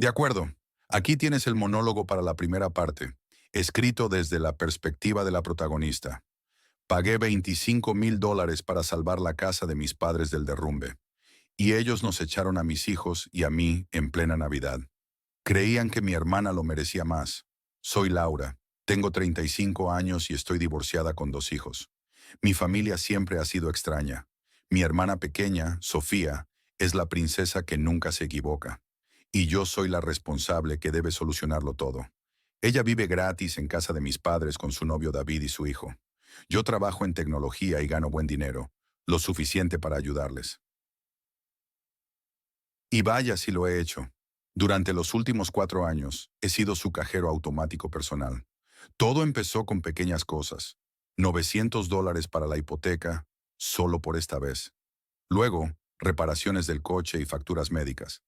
De acuerdo. Aquí tienes el monólogo para la primera parte, escrito desde la perspectiva de la protagonista. Pagué $25,000 para salvar la casa de mis padres del derrumbe, y ellos nos echaron a mis hijos y a mí en plena Navidad. Creían que mi hermana lo merecía más. Soy Laura, tengo 35 años y estoy divorciada con 2 hijos. Mi familia siempre ha sido extraña. Mi hermana pequeña, Sofía, es la princesa que nunca se equivoca. Y yo soy la responsable que debe solucionarlo todo. Ella vive gratis en casa de mis padres con su novio David y su hijo. Yo trabajo en tecnología y gano buen dinero, lo suficiente para ayudarles. Y vaya si lo he hecho. Durante los últimos 4 años, he sido su cajero automático personal. Todo empezó con pequeñas cosas. $900 para la hipoteca, solo por esta vez. Luego, reparaciones del coche y facturas médicas.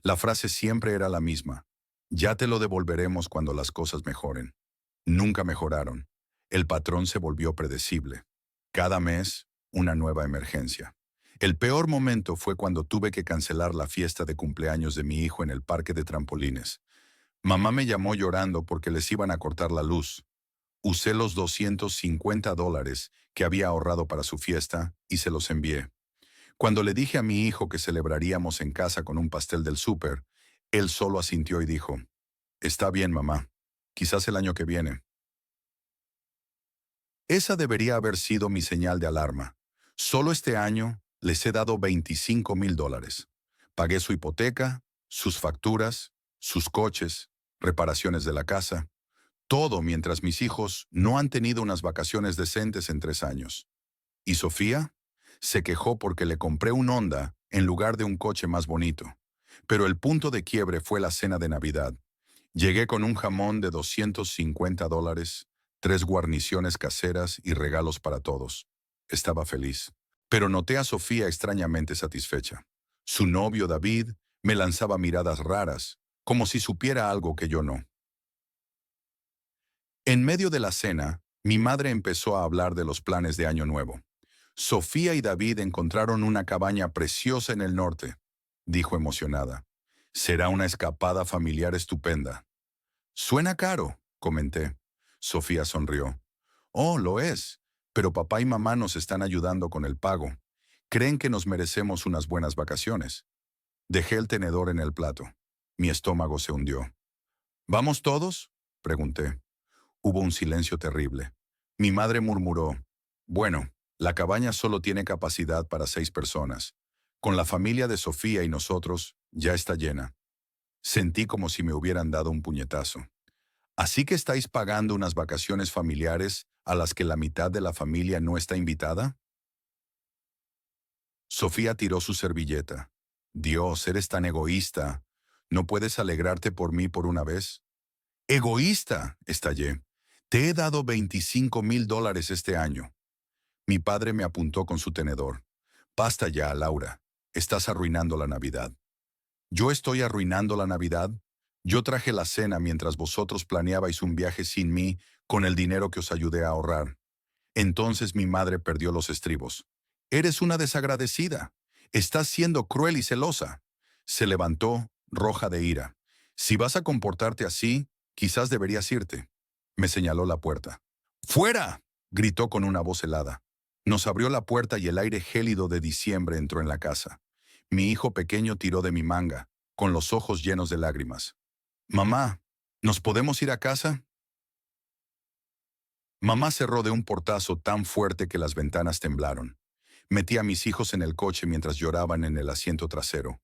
La frase siempre era la misma. Ya te lo devolveremos cuando las cosas mejoren. Nunca mejoraron. El patrón se volvió predecible. Cada mes, una nueva emergencia. El peor momento fue cuando tuve que cancelar la fiesta de cumpleaños de mi hijo en el parque de trampolines. Mamá me llamó llorando porque les iban a cortar la luz. Usé los $250 que había ahorrado para su fiesta y se los envié. Cuando le dije a mi hijo que celebraríamos en casa con un pastel del súper, él solo asintió y dijo, «Está bien, mamá. Quizás el año que viene». Esa debería haber sido mi señal de alarma. Solo este año les he dado $25,000. Pagué su hipoteca, sus facturas, sus coches, reparaciones de la casa, todo mientras mis hijos no han tenido unas vacaciones decentes en 3 años. ¿Y Sofía? Se quejó porque le compré un Honda en lugar de un coche más bonito. Pero el punto de quiebre fue la cena de Navidad. Llegué con un jamón de $250, 3 guarniciones caseras y regalos para todos. Estaba feliz. Pero noté a Sofía extrañamente satisfecha. Su novio David me lanzaba miradas raras, como si supiera algo que yo no. En medio de la cena, mi madre empezó a hablar de los planes de Año Nuevo. Sofía y David encontraron una cabaña preciosa en el norte, dijo emocionada. Será una escapada familiar estupenda. Suena caro, comenté. Sofía sonrió. Oh, lo es, pero papá y mamá nos están ayudando con el pago. Creen que nos merecemos unas buenas vacaciones. Dejé el tenedor en el plato. Mi estómago se hundió. ¿Vamos todos?, pregunté. Hubo un silencio terrible. Mi madre murmuró, bueno, la cabaña solo tiene capacidad para 6 personas. Con la familia de Sofía y nosotros, ya está llena. Sentí como si me hubieran dado un puñetazo. ¿Así que estáis pagando unas vacaciones familiares a las que la mitad de la familia no está invitada? Sofía tiró su servilleta. Dios, eres tan egoísta. ¿No puedes alegrarte por mí por una vez? ¡Egoísta!, estallé. Te he dado $25,000 este año. Mi padre me apuntó con su tenedor. Basta ya, Laura. Estás arruinando la Navidad. ¿Yo estoy arruinando la Navidad? Yo traje la cena mientras vosotros planeabais un viaje sin mí con el dinero que os ayudé a ahorrar. Entonces mi madre perdió los estribos. Eres una desagradecida. Estás siendo cruel y celosa. Se levantó, roja de ira. Si vas a comportarte así, quizás deberías irte. Me señaló la puerta. ¡Fuera!, gritó con una voz helada. Nos abrió la puerta y el aire gélido de diciembre entró en la casa. Mi hijo pequeño tiró de mi manga, con los ojos llenos de lágrimas. «Mamá, ¿nos podemos ir a casa?» Mamá cerró de un portazo tan fuerte que las ventanas temblaron. Metí a mis hijos en el coche mientras lloraban en el asiento trasero.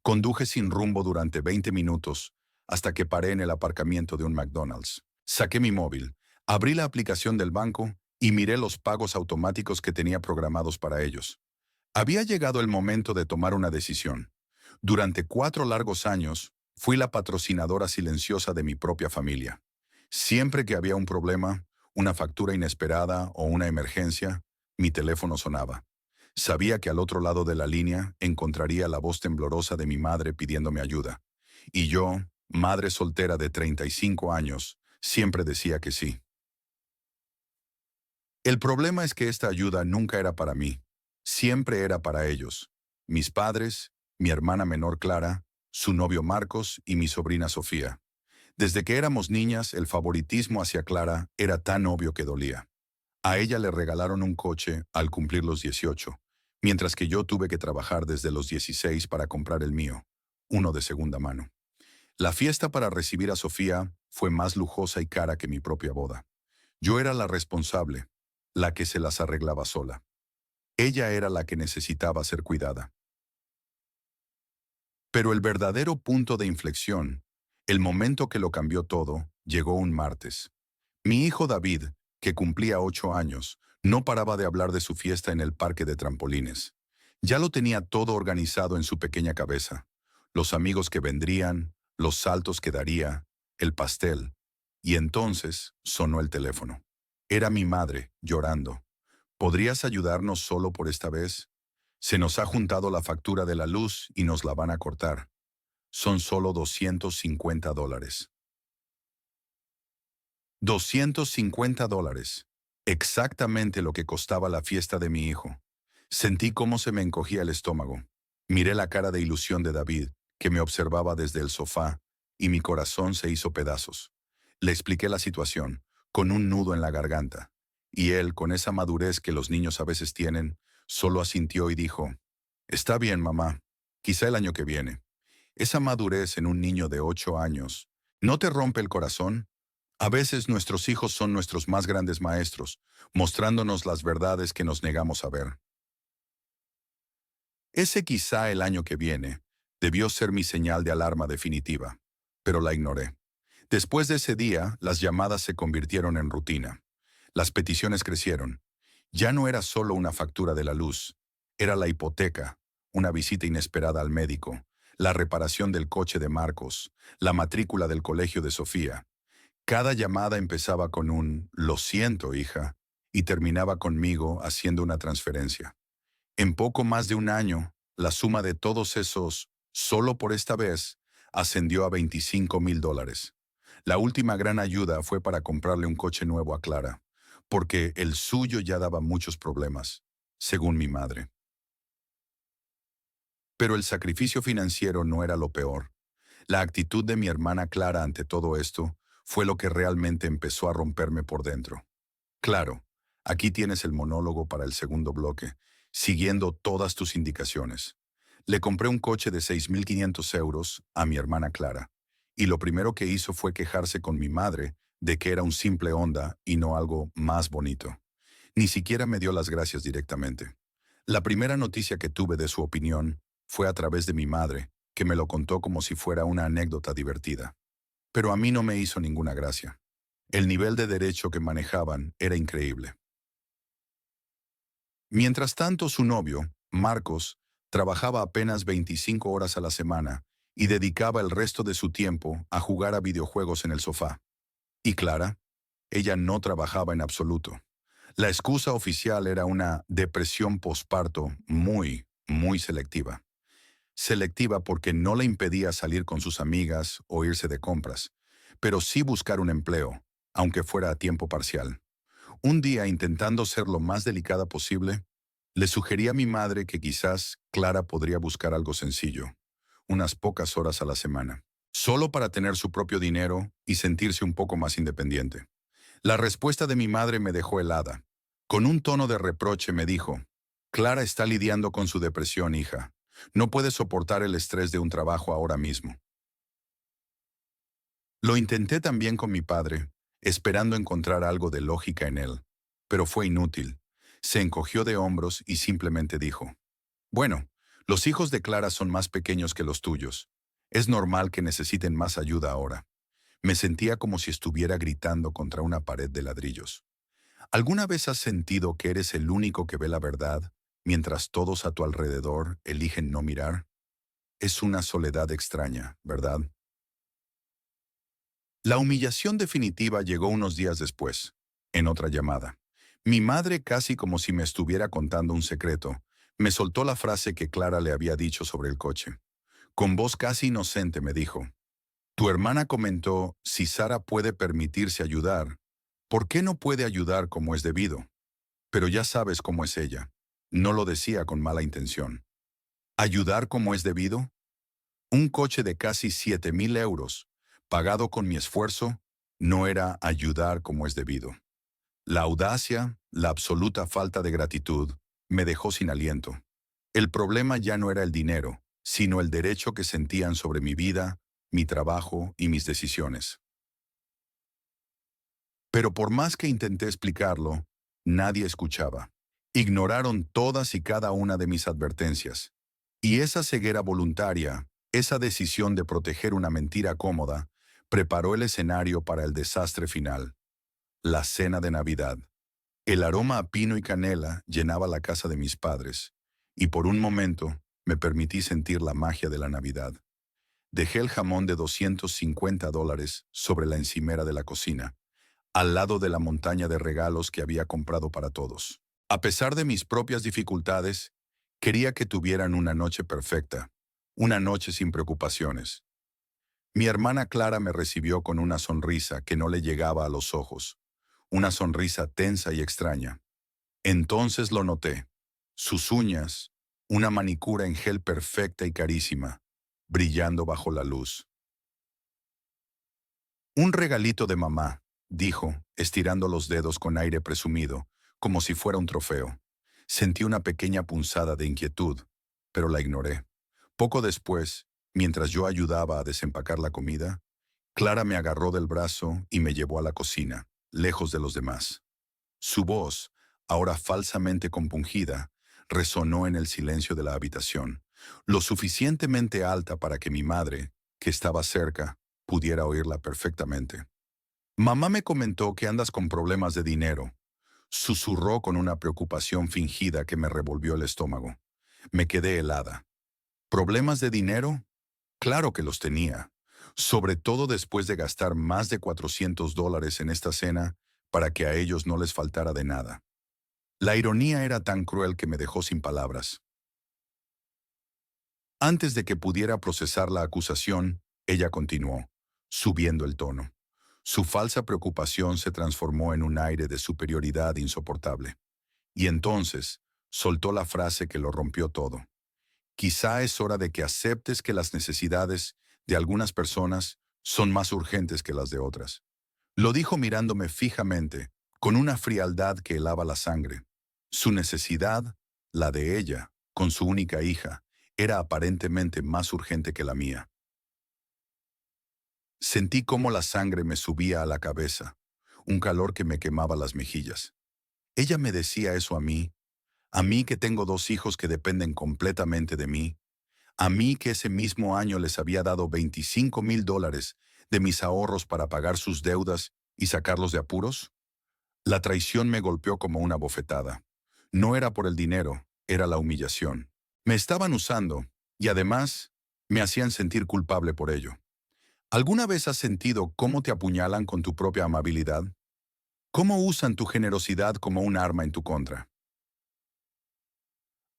Conduje sin rumbo durante 20 minutos, hasta que paré en el aparcamiento de un McDonald's. Saqué mi móvil, abrí la aplicación del banco y miré los pagos automáticos que tenía programados para ellos. Había llegado el momento de tomar una decisión. Durante 4 largos años, fui la patrocinadora silenciosa de mi propia familia. Siempre que había un problema, una factura inesperada o una emergencia, mi teléfono sonaba. Sabía que al otro lado de la línea encontraría la voz temblorosa de mi madre pidiéndome ayuda. Y yo, madre soltera de 35 años, siempre decía que sí. El problema es que esta ayuda nunca era para mí. Siempre era para ellos. Mis padres, mi hermana menor Clara su novio Marcos y mi sobrina Sofía. Desde que éramos niñas, el favoritismo hacia Clara era tan obvio que dolía. A ella le regalaron un coche al cumplir los 18, mientras que yo tuve que trabajar desde los 16 para comprar el mío, uno de segunda mano. La fiesta para recibir a Sofía fue más lujosa y cara que mi propia boda. Yo era la responsable, la que se las arreglaba sola. Ella era la que necesitaba ser cuidada. Pero el verdadero punto de inflexión, el momento que lo cambió todo, llegó un martes. Mi hijo David, que cumplía 8 años, no paraba de hablar de su fiesta en el parque de trampolines. Ya lo tenía todo organizado en su pequeña cabeza. Los amigos que vendrían, los saltos que daría, el pastel. Y entonces sonó el teléfono. Era mi madre, llorando. ¿Podrías ayudarnos solo por esta vez? Se nos ha juntado la factura de la luz y nos la van a cortar. Son solo $250. $250. Exactamente lo que costaba la fiesta de mi hijo. Sentí cómo se me encogía el estómago. Miré la cara de ilusión de David, que me observaba desde el sofá, y mi corazón se hizo pedazos. Le expliqué la situación, con un nudo en la garganta, y él, con esa madurez que los niños a veces tienen, solo asintió y dijo, «Está bien, mamá, quizá el año que viene». Esa madurez en un niño de 8 años, ¿no te rompe el corazón? A veces nuestros hijos son nuestros más grandes maestros, mostrándonos las verdades que nos negamos a ver. Ese quizá el año que viene debió ser mi señal de alarma definitiva, pero la ignoré. Después de ese día, las llamadas se convirtieron en rutina. Las peticiones crecieron. Ya no era solo una factura de la luz, era la hipoteca, una visita inesperada al médico, la reparación del coche de Marcos, la matrícula del colegio de Sofía. Cada llamada empezaba con un «lo siento, hija», y terminaba conmigo haciendo una transferencia. En poco más de un año, la suma de todos esos, solo por esta vez, ascendió a $25,000. La última gran ayuda fue para comprarle un coche nuevo a Clara, porque el suyo ya daba muchos problemas, según mi madre. Pero el sacrificio financiero no era lo peor. La actitud de mi hermana Clara ante todo esto fue lo que realmente empezó a romperme por dentro. Claro, aquí tienes el monólogo para el segundo bloque, siguiendo todas tus indicaciones. Le compré un coche de 6.500 euros a mi hermana Clara, y lo primero que hizo fue quejarse con mi madre de que era un simple Honda y no algo más bonito. Ni siquiera me dio las gracias directamente. La primera noticia que tuve de su opinión fue a través de mi madre, que me lo contó como si fuera una anécdota divertida. Pero a mí no me hizo ninguna gracia. El nivel de derecho que manejaban era increíble. Mientras tanto, su novio, Marcos, trabajaba apenas 25 horas a la semana y dedicaba el resto de su tiempo a jugar a videojuegos en el sofá. Y Clara, ella no trabajaba en absoluto. La excusa oficial era una depresión posparto muy selectiva. Selectiva porque no le impedía salir con sus amigas o irse de compras, pero sí buscar un empleo, aunque fuera a tiempo parcial. Un día, intentando ser lo más delicada posible, le sugerí a mi madre que quizás Clara podría buscar algo sencillo, unas pocas horas a la semana, solo para tener su propio dinero y sentirse un poco más independiente. La respuesta de mi madre me dejó helada. Con un tono de reproche me dijo, «Clara está lidiando con su depresión, hija. No puede soportar el estrés de un trabajo ahora mismo». Lo intenté también con mi padre, esperando encontrar algo de lógica en él, pero fue inútil. Se encogió de hombros y simplemente dijo, «Bueno, los hijos de Clara son más pequeños que los tuyos. Es normal que necesiten más ayuda ahora». Me sentía como si estuviera gritando contra una pared de ladrillos. ¿Alguna vez has sentido que eres el único que ve la verdad, mientras todos a tu alrededor eligen no mirar? Es una soledad extraña, ¿verdad? La humillación definitiva llegó unos días después, en otra llamada. Mi madre, casi como si me estuviera contando un secreto, me soltó la frase que Clara le había dicho sobre el coche. Con voz casi inocente me dijo, «Tu hermana comentó, si Sara puede permitirse ayudar, ¿por qué no puede ayudar como es debido? Pero ya sabes cómo es ella». No lo decía con mala intención. ¿Ayudar como es debido? Un coche de casi 7.000 euros, pagado con mi esfuerzo, no era ayudar como es debido. La audacia, la absoluta falta de gratitud, me dejó sin aliento. El problema ya no era el dinero, sino el derecho que sentían sobre mi vida, mi trabajo y mis decisiones. Pero por más que intenté explicarlo, nadie escuchaba. Ignoraron todas y cada una de mis advertencias. Y esa ceguera voluntaria, esa decisión de proteger una mentira cómoda, preparó el escenario para el desastre final, la cena de Navidad. El aroma a pino y canela llenaba la casa de mis padres, y por un momento me permití sentir la magia de la Navidad. Dejé el jamón de $250 sobre la encimera de la cocina, al lado de la montaña de regalos que había comprado para todos. A pesar de mis propias dificultades, quería que tuvieran una noche perfecta, una noche sin preocupaciones. Mi hermana Clara me recibió con una sonrisa que no le llegaba a los ojos, una sonrisa tensa y extraña. Entonces lo noté. Sus uñas, una manicura en gel perfecta y carísima, brillando bajo la luz. Un regalito de mamá, dijo, estirando los dedos con aire presumido, como si fuera un trofeo. Sentí una pequeña punzada de inquietud, pero la ignoré. Poco después, mientras yo ayudaba a desempacar la comida, Clara me agarró del brazo y me llevó a la cocina, lejos de los demás. Su voz, ahora falsamente compungida, resonó en el silencio de la habitación, lo suficientemente alta para que mi madre, que estaba cerca, pudiera oírla perfectamente. Mamá me comentó que andas con problemas de dinero. Susurró con una preocupación fingida que me revolvió el estómago. Me quedé helada. ¿Problemas de dinero? Claro que los tenía, sobre todo después de gastar más de $400 en esta cena para que a ellos no les faltara de nada. La ironía era tan cruel que me dejó sin palabras. Antes de que pudiera procesar la acusación, ella continuó, subiendo el tono. Su falsa preocupación se transformó en un aire de superioridad insoportable. Y entonces, soltó la frase que lo rompió todo. Quizá es hora de que aceptes que las necesidades de algunas personas son más urgentes que las de otras. Lo dijo mirándome fijamente, con una frialdad que helaba la sangre. Su necesidad, la de ella, con su única hija, era aparentemente más urgente que la mía. Sentí cómo la sangre me subía a la cabeza, un calor que me quemaba las mejillas. Ella me decía eso a mí que tengo 2 hijos que dependen completamente de mí, a mí que ese mismo año les había dado $25,000 de mis ahorros para pagar sus deudas y sacarlos de apuros. La traición me golpeó como una bofetada. No era por el dinero, era la humillación. Me estaban usando, y además, me hacían sentir culpable por ello. ¿Alguna vez has sentido cómo te apuñalan con tu propia amabilidad? ¿Cómo usan tu generosidad como un arma en tu contra?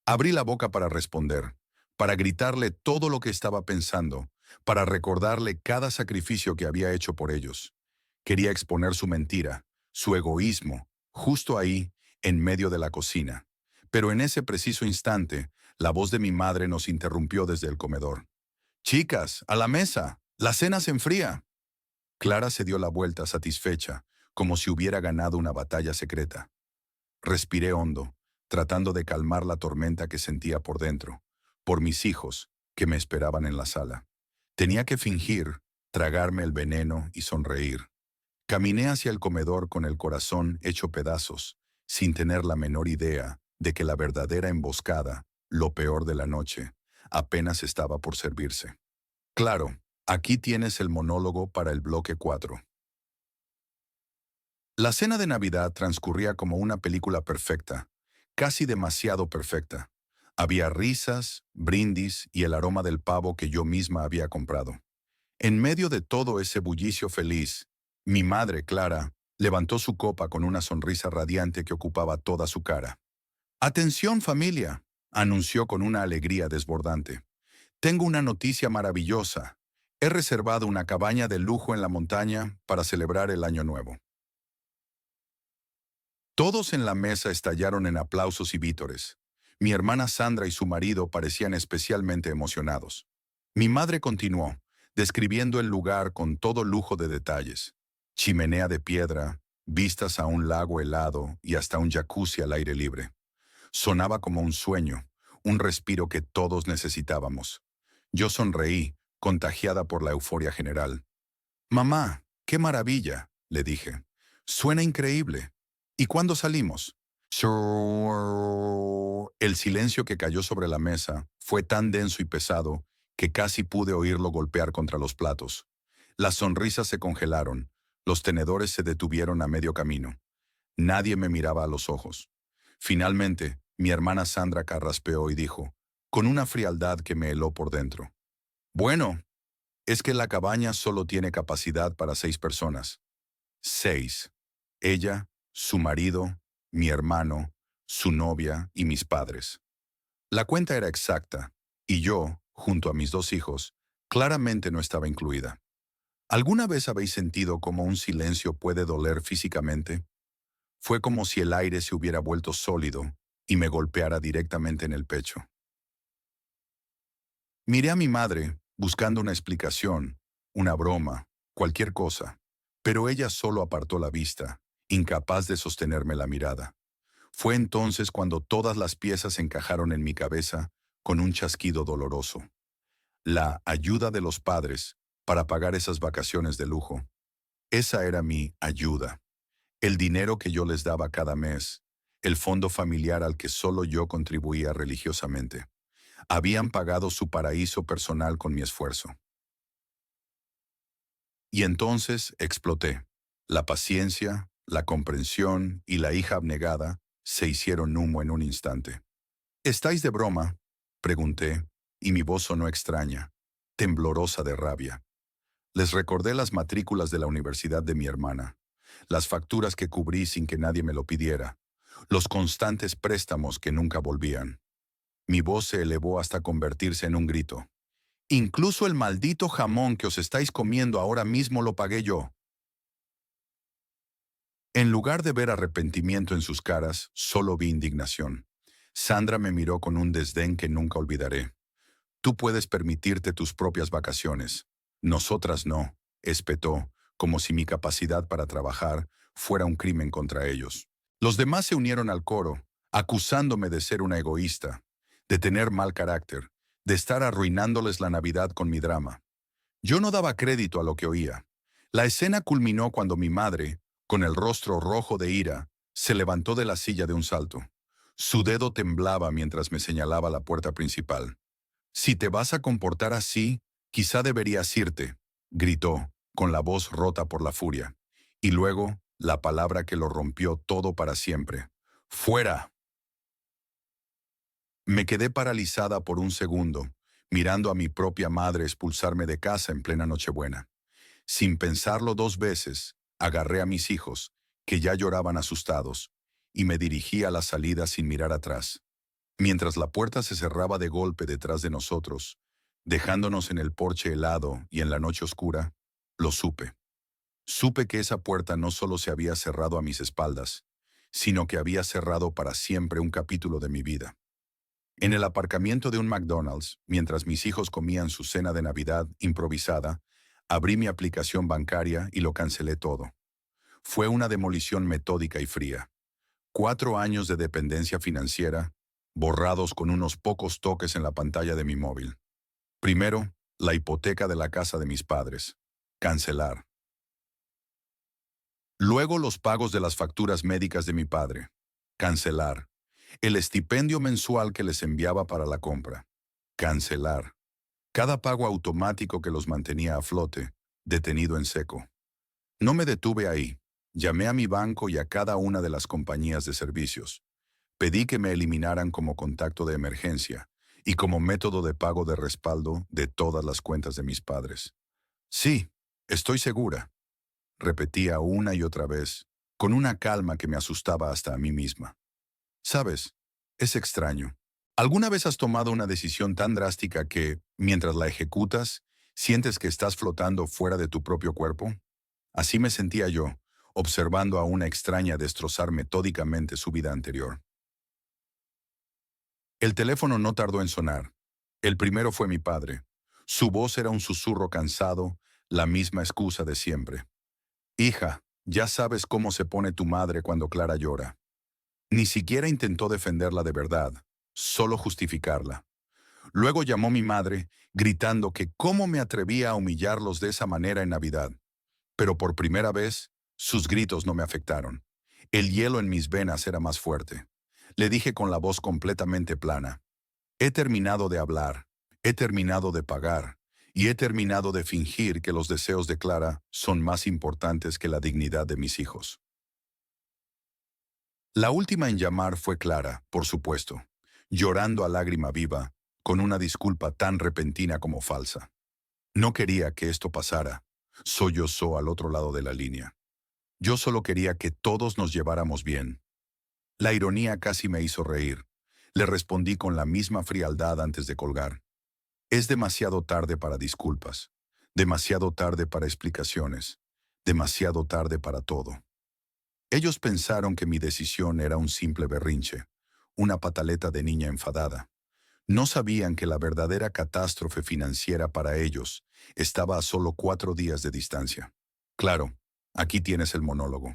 Abrí la boca para responder, para gritarle todo lo que estaba pensando, para recordarle cada sacrificio que había hecho por ellos. Quería exponer su mentira, su egoísmo, justo ahí, en medio de la cocina. Pero en ese preciso instante, la voz de mi madre nos interrumpió desde el comedor. «Chicas, a la mesa. La cena se enfría». Clara se dio la vuelta satisfecha, como si hubiera ganado una batalla secreta. Respiré hondo, tratando de calmar la tormenta que sentía por dentro, por mis hijos, que me esperaban en la sala. Tenía que fingir, tragarme el veneno y sonreír. Caminé hacia el comedor con el corazón hecho pedazos, sin tener la menor idea de que la verdadera emboscada, lo peor de la noche, apenas estaba por servirse. Claro, aquí tienes el monólogo para el bloque 4. La cena de Navidad transcurría como una película perfecta, casi demasiado perfecta. Había risas, brindis y el aroma del pavo que yo misma había comprado. En medio de todo ese bullicio feliz, mi madre, Clara, levantó su copa con una sonrisa radiante que ocupaba toda su cara. «Atención, familia», anunció con una alegría desbordante. «Tengo una noticia maravillosa. He reservado una cabaña de lujo en la montaña para celebrar el Año Nuevo». Todos en la mesa estallaron en aplausos y vítores. Mi hermana Sandra y su marido parecían especialmente emocionados. Mi madre continuó, describiendo el lugar con todo lujo de detalles. Chimenea de piedra, vistas a un lago helado y hasta un jacuzzi al aire libre. Sonaba como un sueño, un respiro que todos necesitábamos. Yo sonreí, contagiada por la euforia general. «Mamá, qué maravilla», le dije. «Suena increíble. ¿Y cuándo salimos?» El silencio que cayó sobre la mesa fue tan denso y pesado que casi pude oírlo golpear contra los platos. Las sonrisas se congelaron, los tenedores se detuvieron a medio camino. Nadie me miraba a los ojos. Finalmente, mi hermana Sandra carraspeó y dijo, con una frialdad que me heló por dentro: «Bueno, es que la cabaña solo tiene capacidad para 6 personas». 6. Ella, su marido, mi hermano, su novia y mis padres. La cuenta era exacta, y yo, junto a mis 2 hijos, claramente no estaba incluida. ¿Alguna vez habéis sentido cómo un silencio puede doler físicamente? Fue como si el aire se hubiera vuelto sólido y me golpeara directamente en el pecho. Miré a mi madre, buscando una explicación, una broma, cualquier cosa, pero ella solo apartó la vista, incapaz de sostenerme la mirada. Fue entonces cuando todas las piezas encajaron en mi cabeza con un chasquido doloroso. La ayuda de los padres para pagar esas vacaciones de lujo. Esa era mi ayuda. El dinero que yo les daba cada mes, el fondo familiar al que solo yo contribuía religiosamente. Habían pagado su paraíso personal con mi esfuerzo. Y entonces exploté. La paciencia, la comprensión y la hija abnegada se hicieron humo en un instante. «¿Estáis de broma?», pregunté, y mi voz sonó extraña, temblorosa de rabia. Les recordé las matrículas de la universidad de mi hermana, las facturas que cubrí sin que nadie me lo pidiera, los constantes préstamos que nunca volvían. Mi voz se elevó hasta convertirse en un grito. «Incluso el maldito jamón que os estáis comiendo ahora mismo lo pagué yo». En lugar de ver arrepentimiento en sus caras, solo vi indignación. Sandra me miró con un desdén que nunca olvidaré. «Tú puedes permitirte tus propias vacaciones. Nosotras no», espetó, como si mi capacidad para trabajar fuera un crimen contra ellos. Los demás se unieron al coro, acusándome de ser una egoísta, de tener mal carácter, de estar arruinándoles la Navidad con mi drama. Yo no daba crédito a lo que oía. La escena culminó cuando mi madre, con el rostro rojo de ira, se levantó de la silla de un salto. Su dedo temblaba mientras me señalaba la puerta principal. «Si te vas a comportar así, quizá deberías irte», gritó, con la voz rota por la furia. Y luego, la palabra que lo rompió todo para siempre: «¡Fuera!». Me quedé paralizada por un segundo, mirando a mi propia madre expulsarme de casa en plena Nochebuena. Sin pensarlo 2 veces, agarré a mis hijos, que ya lloraban asustados, y me dirigí a la salida sin mirar atrás. Mientras la puerta se cerraba de golpe detrás de nosotros, dejándonos en el porche helado y en la noche oscura, lo supe. Supe que esa puerta no solo se había cerrado a mis espaldas, sino que había cerrado para siempre un capítulo de mi vida. En el aparcamiento de un McDonald's, mientras mis hijos comían su cena de Navidad improvisada, abrí mi aplicación bancaria y lo cancelé todo. Fue una demolición metódica y fría. 4 años de dependencia financiera, borrados con unos pocos toques en la pantalla de mi móvil. Primero, la hipoteca de la casa de mis padres. Cancelar. Luego los pagos de las facturas médicas de mi padre. Cancelar. El estipendio mensual que les enviaba para la compra. Cancelar. Cada pago automático que los mantenía a flote, detenido en seco. No me detuve ahí. Llamé a mi banco y a cada una de las compañías de servicios. Pedí que me eliminaran como contacto de emergencia y como método de pago de respaldo de todas las cuentas de mis padres. «Sí, estoy segura», repetía una y otra vez, con una calma que me asustaba hasta a mí misma. ¿Sabes? Es extraño. ¿Alguna vez has tomado una decisión tan drástica que, mientras la ejecutas, sientes que estás flotando fuera de tu propio cuerpo? Así me sentía yo, observando a una extraña destrozar metódicamente su vida anterior. El teléfono no tardó en sonar. El primero fue mi padre. Su voz era un susurro cansado, la misma excusa de siempre. Hija, ya sabes cómo se pone tu madre cuando Clara llora. Ni siquiera intentó defenderla de verdad, solo justificarla. Luego llamó mi madre, gritando que cómo me atrevía a humillarlos de esa manera en Navidad. Pero por primera vez, sus gritos no me afectaron. El hielo en mis venas era más fuerte. Le dije con la voz completamente plana: he terminado de hablar, he terminado de pagar, y he terminado de fingir que los deseos de Clara son más importantes que la dignidad de mis hijos. La última en llamar fue Clara, por supuesto, llorando a lágrima viva, con una disculpa tan repentina como falsa. No quería que esto pasara. Sollozó al otro lado de la línea. Yo solo quería que todos nos lleváramos bien. La ironía casi me hizo reír. Le respondí con la misma frialdad antes de colgar. Es demasiado tarde para disculpas, demasiado tarde para explicaciones, demasiado tarde para todo. Ellos pensaron que mi decisión era un simple berrinche, una pataleta de niña enfadada. No sabían que la verdadera catástrofe financiera para ellos estaba a solo 4 días de distancia. Claro, aquí tienes el monólogo.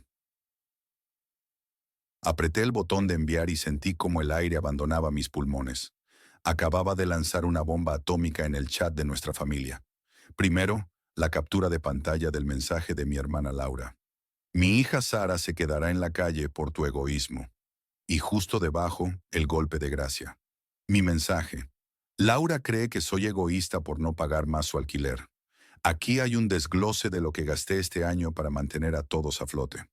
Apreté el botón de enviar y sentí como el aire abandonaba mis pulmones. Acababa de lanzar una bomba atómica en el chat de nuestra familia. Primero, la captura de pantalla del mensaje de mi hermana Laura. Mi hija Sara se quedará en la calle por tu egoísmo. Y justo debajo, el golpe de gracia. Mi mensaje. Laura cree que soy egoísta por no pagar más su alquiler. Aquí hay un desglose de lo que gasté este año para mantener a todos a flote.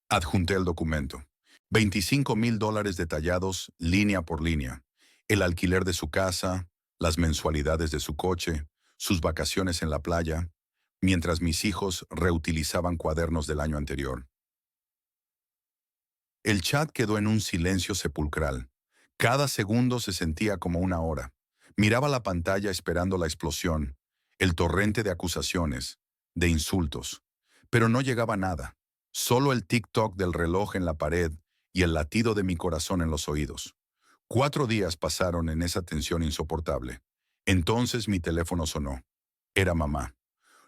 Adjunté el documento. $25,000 detallados, línea por línea. El alquiler de su casa, las mensualidades de su coche, sus vacaciones en la playa, mientras mis hijos reutilizaban cuadernos del año anterior. El chat quedó en un silencio sepulcral. Cada segundo se sentía como una hora. Miraba la pantalla esperando la explosión, el torrente de acusaciones, de insultos. Pero no llegaba nada. Solo el tic-toc del reloj en la pared y el latido de mi corazón en los oídos. 4 días pasaron en esa tensión insoportable. Entonces mi teléfono sonó. Era mamá.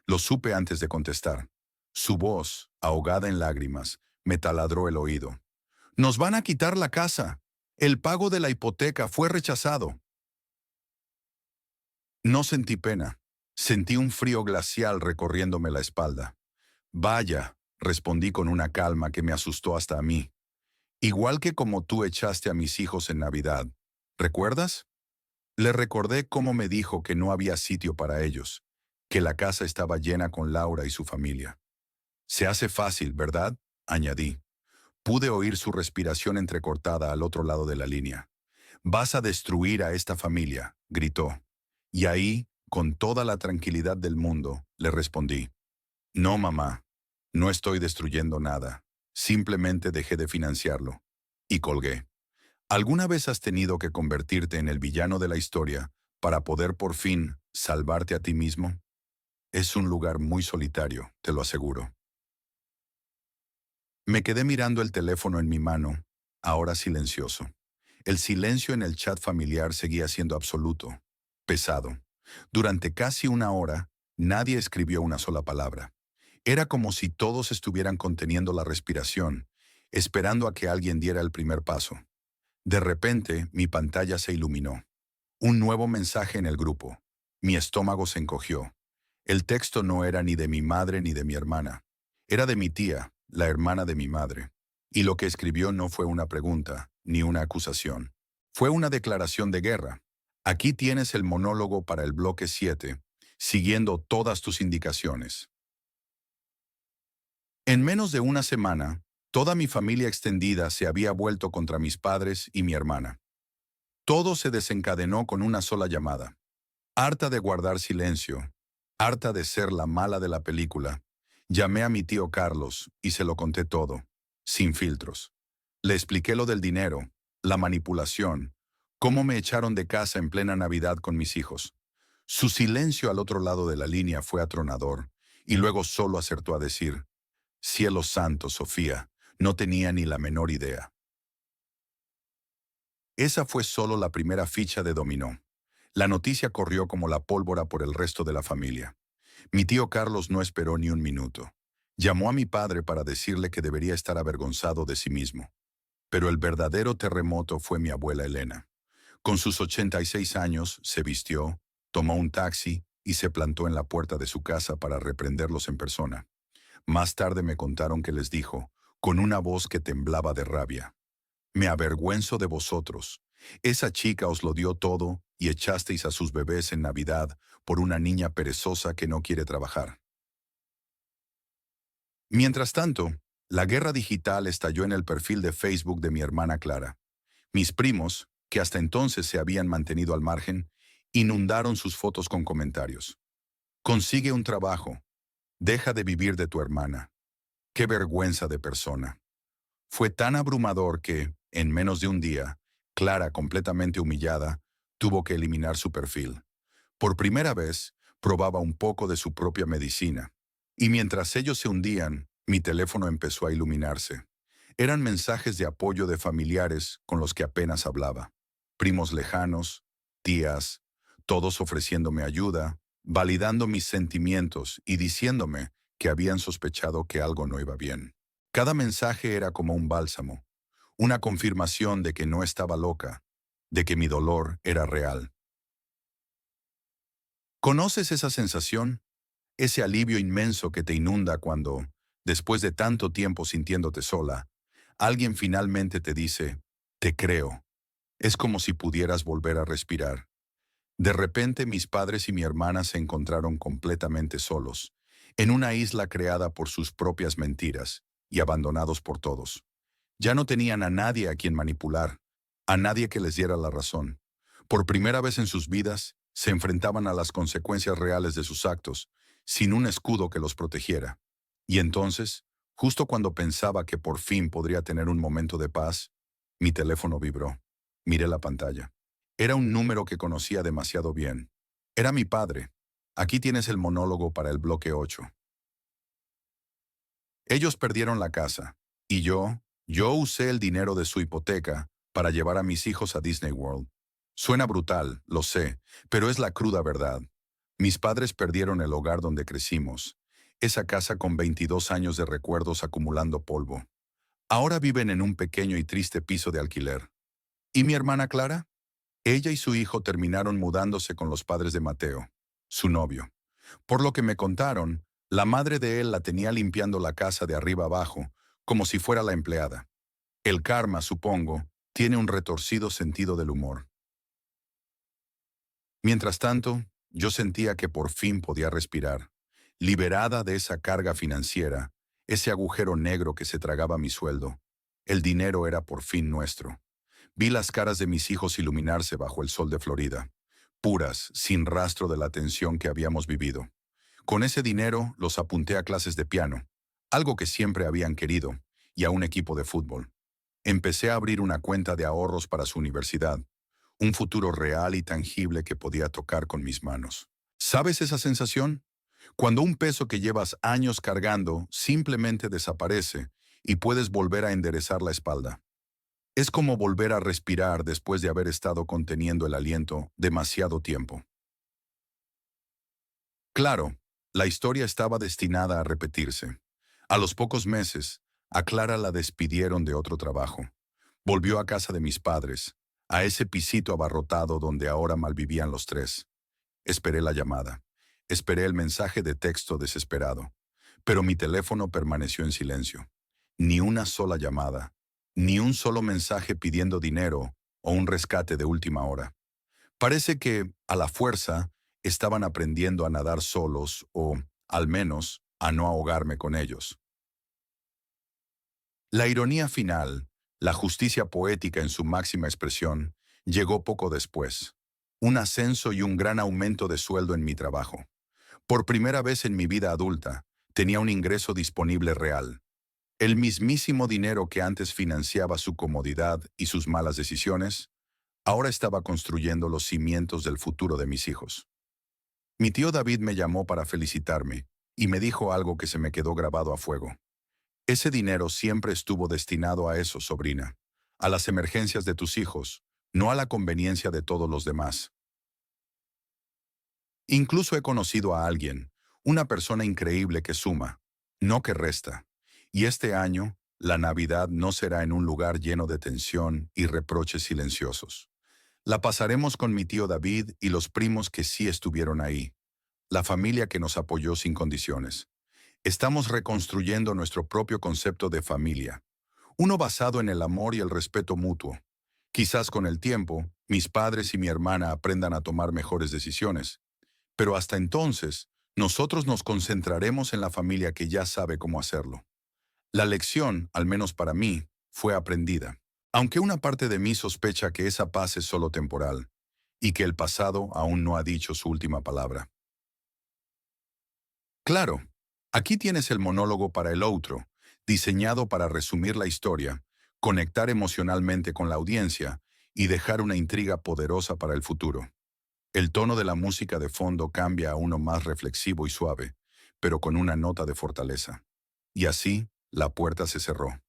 Lo supe antes de contestar. Su voz, ahogada en lágrimas, me taladró el oído. Nos van a quitar la casa. El pago de la hipoteca fue rechazado. No sentí pena. Sentí un frío glacial recorriéndome la espalda. Vaya, respondí con una calma que me asustó hasta a mí. Igual que como tú echaste a mis hijos en Navidad. ¿Recuerdas? Le recordé cómo me dijo que no había sitio para ellos, que la casa estaba llena con Laura y su familia. Se hace fácil, ¿verdad? Añadí. Pude oír su respiración entrecortada al otro lado de la línea. Vas a destruir a esta familia, gritó. Y ahí, con toda la tranquilidad del mundo, le respondí. No, mamá, no estoy destruyendo nada. Simplemente dejé de financiarlo. Y colgué. ¿Alguna vez has tenido que convertirte en el villano de la historia para poder por fin salvarte a ti mismo? Es un lugar muy solitario, te lo aseguro. Me quedé mirando el teléfono en mi mano, ahora silencioso. El silencio en el chat familiar seguía siendo absoluto, pesado. Durante casi una hora, nadie escribió una sola palabra. Era como si todos estuvieran conteniendo la respiración, esperando a que alguien diera el primer paso. De repente, mi pantalla se iluminó. Un nuevo mensaje en el grupo. Mi estómago se encogió. El texto no era ni de mi madre ni de mi hermana. Era de mi tía, la hermana de mi madre. Y lo que escribió no fue una pregunta, ni una acusación. Fue una declaración de guerra. Aquí tienes el monólogo para el bloque 7, siguiendo todas tus indicaciones. En menos de una semana, toda mi familia extendida se había vuelto contra mis padres y mi hermana. Todo se desencadenó con una sola llamada. Harta de guardar silencio, harta de ser la mala de la película, llamé a mi tío Carlos y se lo conté todo, sin filtros. Le expliqué lo del dinero, la manipulación, cómo me echaron de casa en plena Navidad con mis hijos. Su silencio al otro lado de la línea fue atronador, y luego solo acertó a decir, «Cielo santo, Sofía, no tenía ni la menor idea». Esa fue solo la primera ficha de dominó. La noticia corrió como la pólvora por el resto de la familia. Mi tío Carlos no esperó ni un minuto. Llamó a mi padre para decirle que debería estar avergonzado de sí mismo. Pero el verdadero terremoto fue mi abuela Elena. Con sus 86 años, se vistió, tomó un taxi y se plantó en la puerta de su casa para reprenderlos en persona. Más tarde me contaron que les dijo, con una voz que temblaba de rabia: «Me avergüenzo de vosotros. Esa chica os lo dio todo y echasteis a sus bebés en Navidad por una niña perezosa que no quiere trabajar». Mientras tanto, la guerra digital estalló en el perfil de Facebook de mi hermana Clara. Mis primos, que hasta entonces se habían mantenido al margen, inundaron sus fotos con comentarios. «Consigue un trabajo. Deja de vivir de tu hermana. Qué vergüenza de persona». Fue tan abrumador que, en menos de un día, Clara, completamente humillada, tuvo que eliminar su perfil. Por primera vez, probaba un poco de su propia medicina. Y mientras ellos se hundían, mi teléfono empezó a iluminarse. Eran mensajes de apoyo de familiares con los que apenas hablaba. Primos lejanos, tías, todos ofreciéndome ayuda, validando mis sentimientos y diciéndome que habían sospechado que algo no iba bien. Cada mensaje era como un bálsamo, una confirmación de que no estaba loca, de que mi dolor era real. ¿Conoces esa sensación? Ese alivio inmenso que te inunda cuando, después de tanto tiempo sintiéndote sola, alguien finalmente te dice: «Te creo». Es como si pudieras volver a respirar. De repente mis padres y mi hermana se encontraron completamente solos, en una isla creada por sus propias mentiras y abandonados por todos. Ya no tenían a nadie a quien manipular, a nadie que les diera la razón. Por primera vez en sus vidas, se enfrentaban a las consecuencias reales de sus actos, sin un escudo que los protegiera. Y entonces, justo cuando pensaba que por fin podría tener un momento de paz, mi teléfono vibró. Miré la pantalla. Era un número que conocía demasiado bien. Era mi padre. Aquí tienes el monólogo para el bloque 8. Ellos perdieron la casa, y yo usé el dinero de su hipoteca para llevar a mis hijos a Disney World. Suena brutal, lo sé, pero es la cruda verdad. Mis padres perdieron el hogar donde crecimos, esa casa con 22 años de recuerdos acumulando polvo. Ahora viven en un pequeño y triste piso de alquiler. ¿Y mi hermana Clara? Ella y su hijo terminaron mudándose con los padres de Mateo, su novio. Por lo que me contaron, la madre de él la tenía limpiando la casa de arriba abajo, como si fuera la empleada. El karma, supongo, tiene un retorcido sentido del humor. Mientras tanto, yo sentía que por fin podía respirar, liberada de esa carga financiera, ese agujero negro que se tragaba mi sueldo. El dinero era por fin nuestro. Vi las caras de mis hijos iluminarse bajo el sol de Florida, puras, sin rastro de la tensión que habíamos vivido. Con ese dinero los apunté a clases de piano, algo que siempre habían querido, y a un equipo de fútbol. Empecé a abrir una cuenta de ahorros para su universidad, un futuro real y tangible que podía tocar con mis manos. ¿Sabes esa sensación? Cuando un peso que llevas años cargando simplemente desaparece y puedes volver a enderezar la espalda. Es como volver a respirar después de haber estado conteniendo el aliento demasiado tiempo. Claro, la historia estaba destinada a repetirse. A los pocos meses, a Clara la despidieron de otro trabajo. Volvió a casa de mis padres, a ese pisito abarrotado donde ahora malvivían los tres. Esperé la llamada. Esperé el mensaje de texto desesperado. Pero mi teléfono permaneció en silencio. Ni una sola llamada, ni un solo mensaje pidiendo dinero o un rescate de última hora. Parece que, a la fuerza, estaban aprendiendo a nadar solos o, al menos, a no ahogarme con ellos. La ironía final, la justicia poética en su máxima expresión, llegó poco después. Un ascenso y un gran aumento de sueldo en mi trabajo. Por primera vez en mi vida adulta, tenía un ingreso disponible real. El mismísimo dinero que antes financiaba su comodidad y sus malas decisiones, ahora estaba construyendo los cimientos del futuro de mis hijos. Mi tío David me llamó para felicitarme y me dijo algo que se me quedó grabado a fuego. Ese dinero siempre estuvo destinado a eso, sobrina, a las emergencias de tus hijos, no a la conveniencia de todos los demás. Incluso he conocido a alguien, una persona increíble que suma, no que resta. Y este año, la Navidad no será en un lugar lleno de tensión y reproches silenciosos. La pasaremos con mi tío David y los primos que sí estuvieron ahí, la familia que nos apoyó sin condiciones. Estamos reconstruyendo nuestro propio concepto de familia, uno basado en el amor y el respeto mutuo. Quizás con el tiempo, mis padres y mi hermana aprendan a tomar mejores decisiones, pero hasta entonces, nosotros nos concentraremos en la familia que ya sabe cómo hacerlo. La lección, al menos para mí, fue aprendida. Aunque una parte de mí sospecha que esa paz es solo temporal y que el pasado aún no ha dicho su última palabra. Claro, aquí tienes el monólogo para el outro, diseñado para resumir la historia, conectar emocionalmente con la audiencia y dejar una intriga poderosa para el futuro. El tono de la música de fondo cambia a uno más reflexivo y suave, pero con una nota de fortaleza. Y así, la puerta se cerró.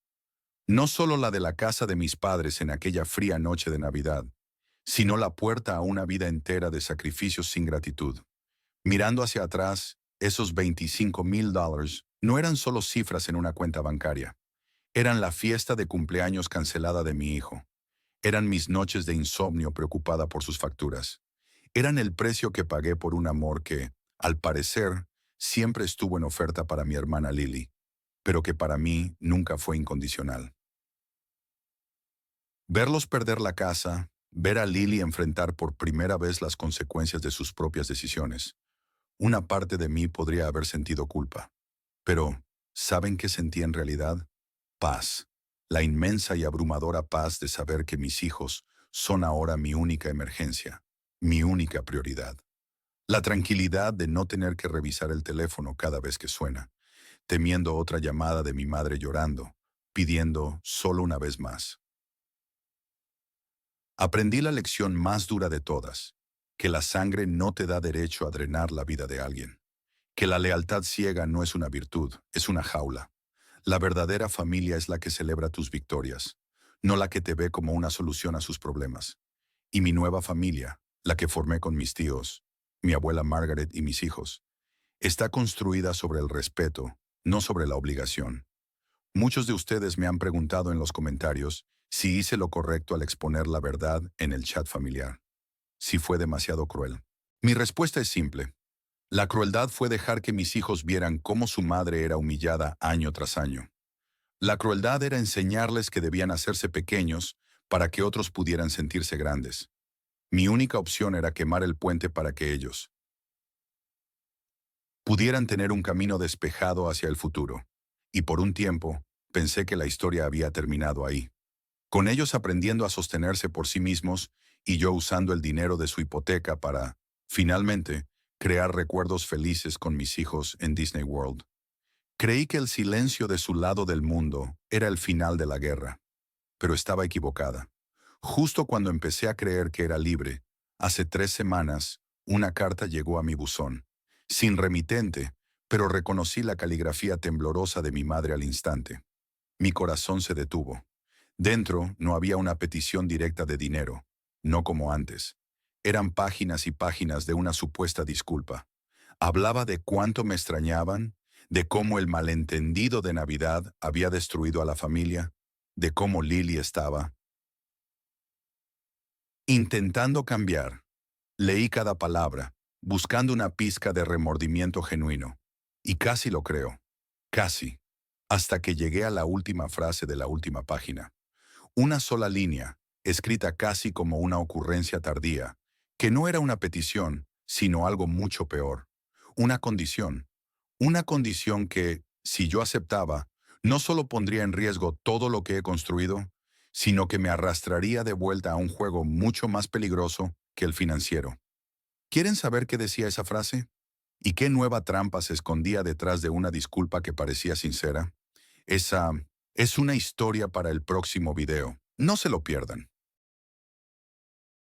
No solo la de la casa de mis padres en aquella fría noche de Navidad, sino la puerta a una vida entera de sacrificios sin gratitud. Mirando hacia atrás, esos $25,000 no eran solo cifras en una cuenta bancaria. Eran la fiesta de cumpleaños cancelada de mi hijo. Eran mis noches de insomnio preocupada por sus facturas. Eran el precio que pagué por un amor que, al parecer, siempre estuvo en oferta para mi hermana Lily, pero que para mí nunca fue incondicional. Verlos perder la casa, ver a Lily enfrentar por primera vez las consecuencias de sus propias decisiones. Una parte de mí podría haber sentido culpa. Pero, ¿saben qué sentí en realidad? Paz. La inmensa y abrumadora paz de saber que mis hijos son ahora mi única emergencia, mi única prioridad. La tranquilidad de no tener que revisar el teléfono cada vez que suena, temiendo otra llamada de mi madre llorando, pidiendo solo una vez más. Aprendí la lección más dura de todas, que la sangre no te da derecho a drenar la vida de alguien, que la lealtad ciega no es una virtud, es una jaula. La verdadera familia es la que celebra tus victorias, no la que te ve como una solución a sus problemas. Y mi nueva familia, la que formé con mis tíos, mi abuela Margaret y mis hijos, está construida sobre el respeto, no sobre la obligación. Muchos de ustedes me han preguntado en los comentarios si hice lo correcto al exponer la verdad en el chat familiar, si fue demasiado cruel. Mi respuesta es simple. La crueldad fue dejar que mis hijos vieran cómo su madre era humillada año tras año. La crueldad era enseñarles que debían hacerse pequeños para que otros pudieran sentirse grandes. Mi única opción era quemar el puente para que ellos pudieran tener un camino despejado hacia el futuro. Y por un tiempo, pensé que la historia había terminado ahí, con ellos aprendiendo a sostenerse por sí mismos y yo usando el dinero de su hipoteca para, finalmente, crear recuerdos felices con mis hijos en Disney World. Creí que el silencio de su lado del mundo era el final de la guerra, pero estaba equivocada. Justo cuando empecé a creer que era libre, hace 3 semanas, una carta llegó a mi buzón. Sin remitente, pero reconocí la caligrafía temblorosa de mi madre al instante. Mi corazón se detuvo. Dentro no había una petición directa de dinero, no como antes. Eran páginas y páginas de una supuesta disculpa. Hablaba de cuánto me extrañaban, de cómo el malentendido de Navidad había destruido a la familia, de cómo Lily estaba intentando cambiar. Leí cada palabra, buscando una pizca de remordimiento genuino. Y casi lo creo. Casi. Hasta que llegué a la última frase de la última página. Una sola línea, escrita casi como una ocurrencia tardía, que no era una petición, sino algo mucho peor. Una condición. Una condición que, si yo aceptaba, no solo pondría en riesgo todo lo que he construido, sino que me arrastraría de vuelta a un juego mucho más peligroso que el financiero. ¿Quieren saber qué decía esa frase? ¿Y qué nueva trampa se escondía detrás de una disculpa que parecía sincera? Esa es una historia para el próximo video. No se lo pierdan.